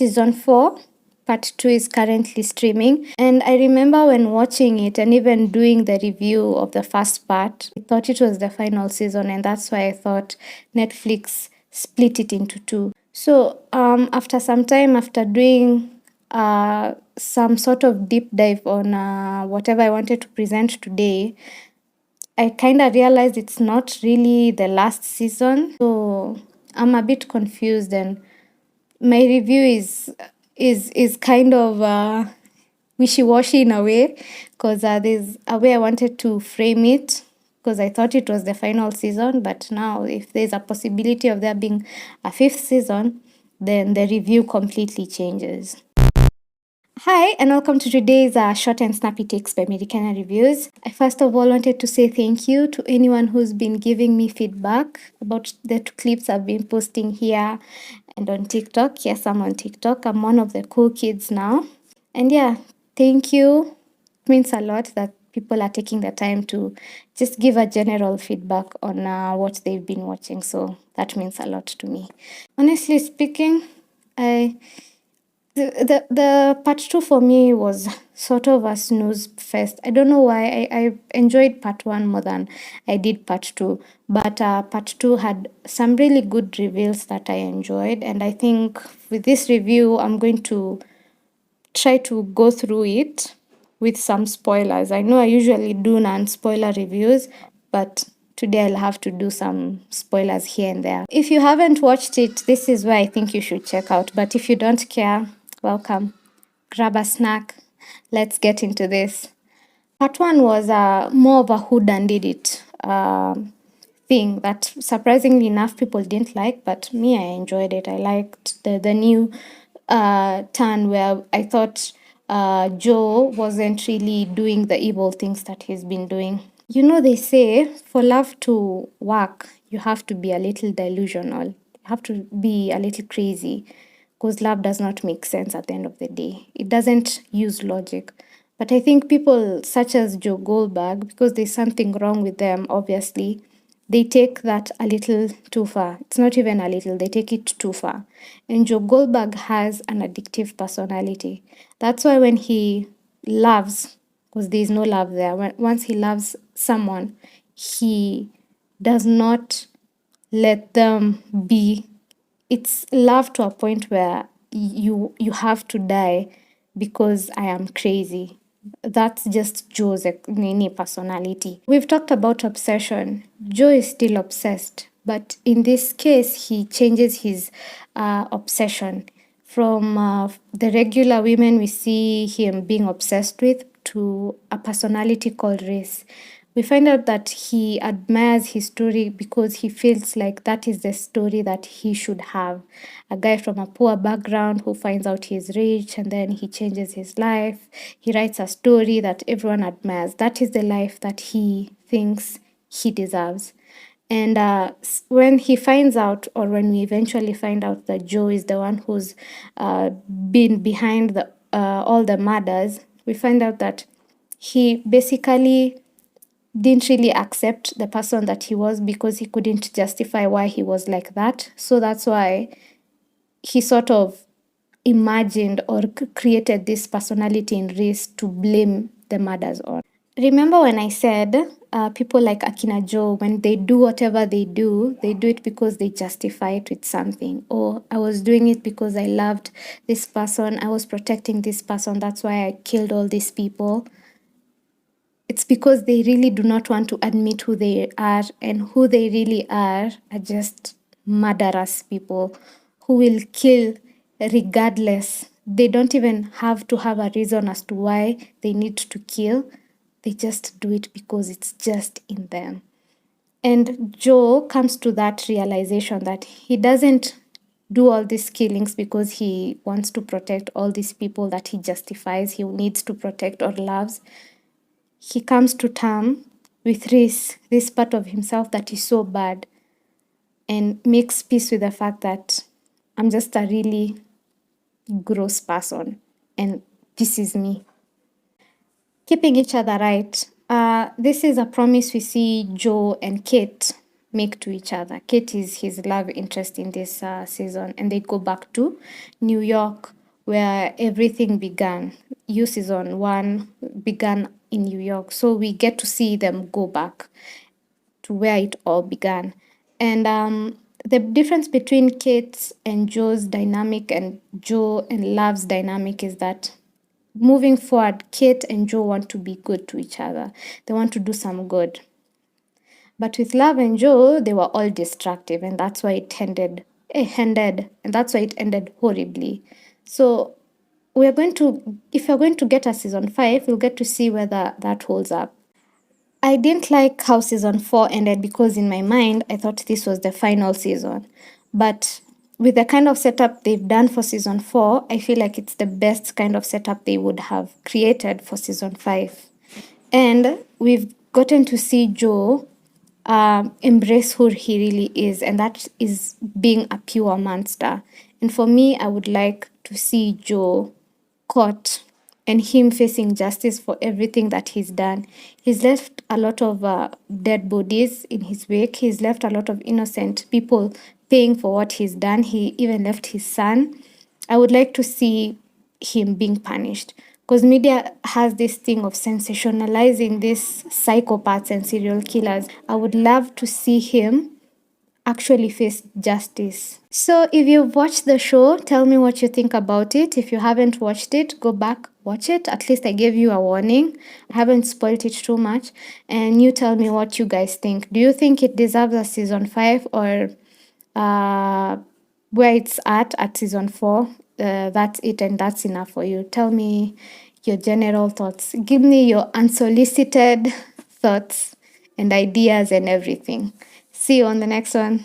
season 4. Part 2 is currently streaming. And I remember when watching it and even doing the review of the first part, I thought it was the final season, and that's why I thought Netflix split it into two. So after some time, after doing some sort of deep dive on whatever I wanted to present today, I kind of realized it's not really the last season. So I'm a bit confused, and my review is kind of wishy-washy in a way, because there's a way I wanted to frame it, because I thought it was the final season. But now if there's a possibility of there being a fifth season, then the review completely changes. Hi, and welcome to today's short and snappy takes by Americana Reviews. I first of all wanted to say thank you to anyone who's been giving me feedback about the two clips I've been posting here and on TikTok. Yes, I'm on TikTok. I'm one of the cool kids now. And yeah, thank you. It means a lot that people are taking the time to just give a general feedback on what they've been watching. So that means a lot to me. Honestly speaking, the part 2 for me was sort of a snooze fest. I don't know why. I enjoyed part 1 more than I did part 2. But part 2 had some really good reveals that I enjoyed. And I think with this review, I'm going to try to go through it with some spoilers. I know I usually do non-spoiler reviews, but today I'll have to do some spoilers here and there. If you haven't watched it, this is where I think you should check out. But if you don't care, welcome. Grab a snack. Let's get into this. Part 1 was more of a whodunit thing that surprisingly enough people didn't like, but me, I enjoyed it. I liked the new turn where I thought Joe wasn't really doing the evil things that he's been doing. You know, they say for love to work, you have to be a little delusional. You have to be a little crazy, because love does not make sense at the end of the day. It doesn't use logic. But I think people such as Joe Goldberg, because there's something wrong with them, obviously, they take that a little too far. It's not even a little, they take it too far. And Joe Goldberg has an addictive personality. That's why when he loves, because there's no love there, once he loves someone, he does not let them be. It's love to a point where you have to die because I am crazy. That's just Joe's personality. We've talked about obsession. Joe is still obsessed, but in this case, he changes his obsession from the regular women we see him being obsessed with to a personality called race. We find out that he admires his story because he feels like that is the story that he should have. A guy from a poor background who finds out he's rich and then he changes his life. He writes a story that everyone admires. That is the life that he thinks he deserves. And when he finds out, or when we eventually find out that Joe is the one who's been behind all the murders, we find out that he basically didn't really accept the person that he was because he couldn't justify why he was like that. So that's why he sort of imagined or created this personality in race to blame the murders on. Remember when I said people like Akina Joe, when they do whatever they do it because they justify it with something. Or I was doing it because I loved this person, I was protecting this person, that's why I killed all these people. It's because they really do not want to admit who they are, and who they really are just murderous people who will kill regardless. They don't even have to have a reason as to why they need to kill. They just do it because it's just in them. And Joe comes to that realization that he doesn't do all these killings because he wants to protect all these people that he justifies he needs to protect or loves. He comes to terms with this part of himself that is so bad, and makes peace with the fact that I'm just a really gross person and this is me. Keeping each other right. This is a promise we see Joe and Kate make to each other. Kate is his love interest in this season, and they go back to New York where everything began. You season one began in New York, so we get to see them go back to where it all began. And the difference between Kate's and Joe's dynamic and Joe and Love's dynamic is that moving forward, Kate and Joe want to be good to each other. They want to do some good. But with Love and Joe, they were all destructive, and that's why and that's why it ended horribly. So we're going to, if you're going to get a season 5, we'll get to see whether that holds up. I didn't like how season 4 ended because in my mind, I thought this was the final season. But with the kind of setup they've done for season 4, I feel like it's the best kind of setup they would have created for season 5. And we've gotten to see Joe embrace who he really is, and that is being a pure monster. And for me, I would like to see Joe caught and him facing justice for everything that he's done. He's left a lot of dead bodies in his wake. He's left a lot of innocent people paying for what he's done. He even left his son. I would like to see him being punished because media has this thing of sensationalizing these psychopaths and serial killers. I would love to see him actually face justice. So if you've watched the show, tell me what you think about it. If you haven't watched it, go back, watch it. At least I gave you a warning. I haven't spoiled it too much. And you tell me what you guys think. Do you think it deserves a season 5 or where it's at season 4? That's it and that's enough for you. Tell me your general thoughts. Give me your unsolicited thoughts and ideas and everything. See you on the next one.